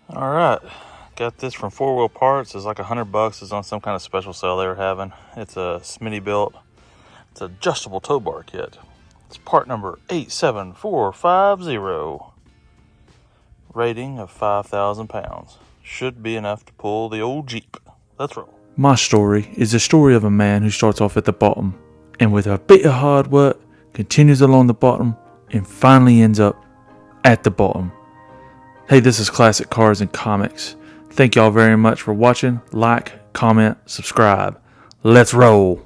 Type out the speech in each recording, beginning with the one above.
All right, got this from 4 Wheel Parts. It's like $100. It's on some kind of special sale they were having. It's a Smittybilt. It's an adjustable tow bar kit. It's part number 87450. Rating of 5,000 pounds. Should be enough to pull the old Jeep. Let's roll. My story is the story of a man who starts off at the bottom and with a bit of hard work continues along the bottom and finally ends up at the bottom. Hey, this is Classic Cars and Comics. Thank y'all very much for watching. Like, comment, subscribe. Let's roll.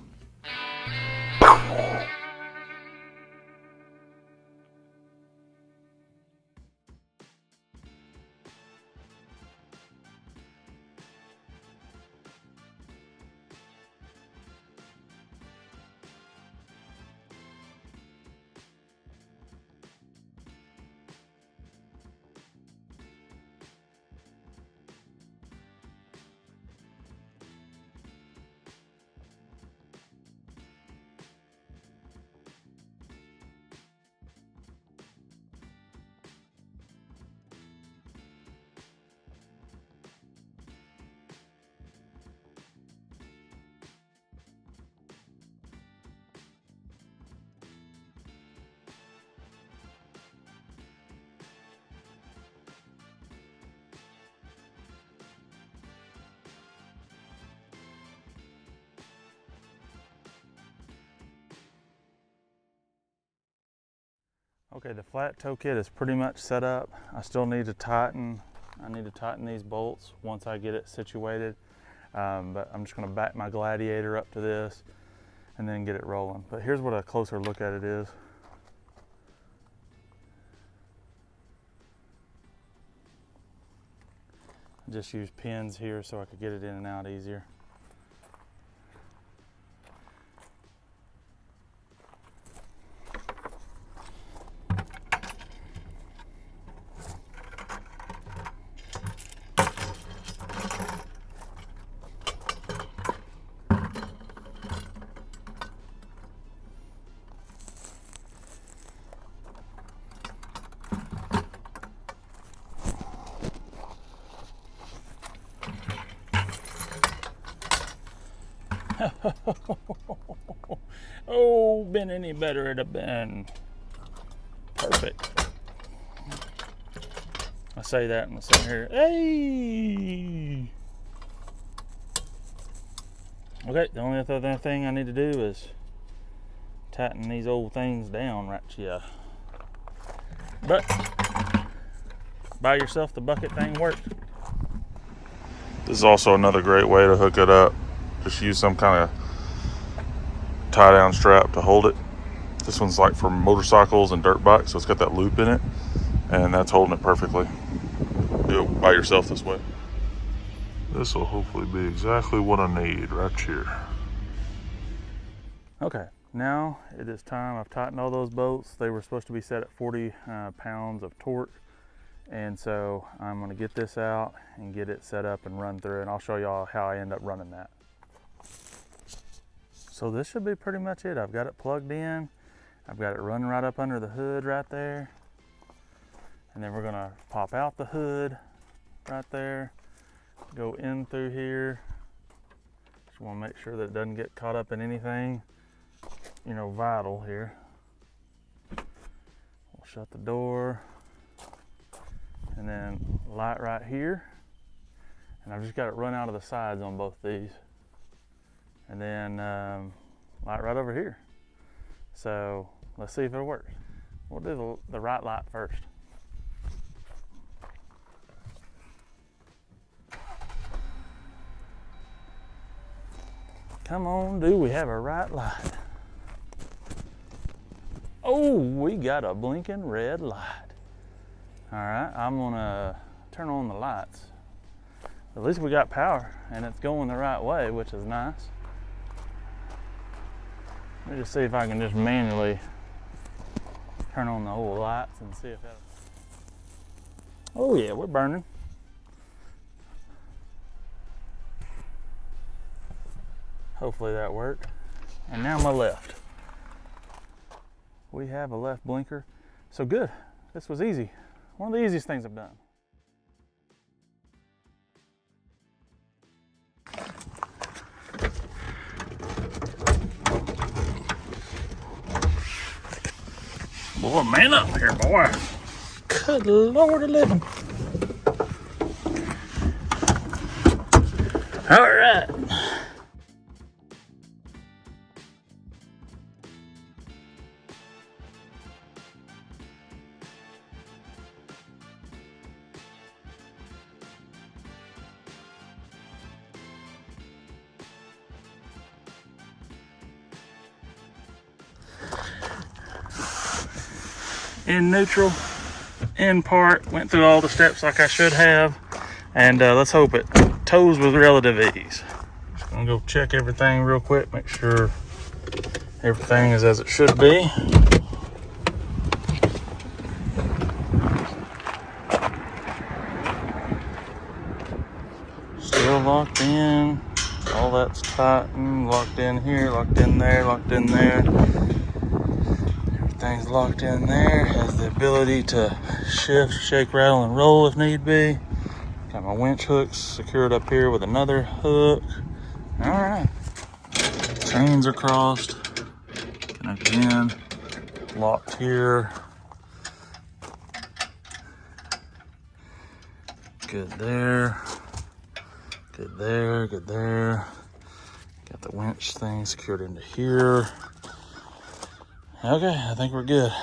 Okay, the flat tow kit is pretty much set up. I still need to tighten. I need to tighten these bolts once I get it situated. But I'm just going to back my Gladiator up to this and then get it rolling. But here's what a closer look at it is. I just used pins here so I could get it in and out easier. Oh, been any better it'd have been. Perfect. I say that and I'm sitting here, hey! Okay, the only other thing I need to do is tighten these old things down right here. But, buy yourself the bucket thing worked. This is also another great way to hook it up. Just use some kind of tie down strap to hold it. This one's like for motorcycles and dirt bikes, so it's got that loop in it, and that's holding it perfectly. Do it by yourself this way. This will hopefully be exactly what I need right here. Okay, now it is time. I've tightened all those bolts. They were supposed to be set at 40 pounds of torque. And so I'm going to get this out and get it set up and run through, and I'll show y'all how I end up running that. So this should be pretty much it. I've got it plugged in. I've got it running right up under the hood right there. And then we're going to pop out the hood right there, go in through here. Just want to make sure that it doesn't get caught up in anything, you know, vital here. We'll shut the door. And then light right here, and I've just got it run out of the sides on both these, and then light right over here. So let's see if it works. We'll do the right light first. Come on, do we have a right light? Oh, we got a blinking red light. All right, I'm gonna turn on the lights. At least we got power and it's going the right way, which is nice. Let me just see if I can just manually turn on the old lights and see if that. Oh yeah, we're burning. Hopefully that worked. And now my left. We have a left blinker. So good, this was easy. One of the easiest things I've done. Boy, man up here, boy. Good Lord of living. All right. In neutral, in part, went through all the steps like I should have, and let's hope it tows with relative ease. Just gonna go check everything real quick, make sure everything is as it should be. Still locked in, all that's tightened, locked in here, locked in there, locked in there. Everything's locked in there, has the ability to shift, shake, rattle, and roll if need be. Got my winch hooks secured up here with another hook. All right, chains are crossed, and again, locked here. Good there, good there, good there. Got the winch thing secured into here. Okay, I think we're good.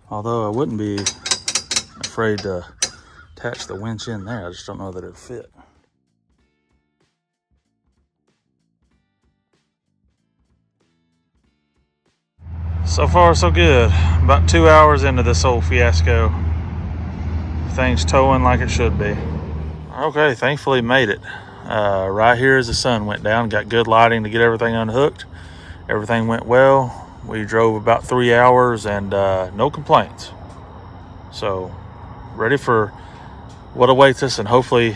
Although I wouldn't be afraid to attach the winch in there. I just don't know that it'd fit. So far, so good. About 2 hours into this whole fiasco. Things towing like it should be. Okay, thankfully made it. Right here as the sun went down, got good lighting to get everything unhooked. Everything went well. We drove about 3 hours and no complaints. So ready for what awaits us, and hopefully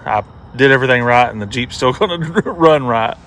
I did everything right and the Jeep's still gonna run right.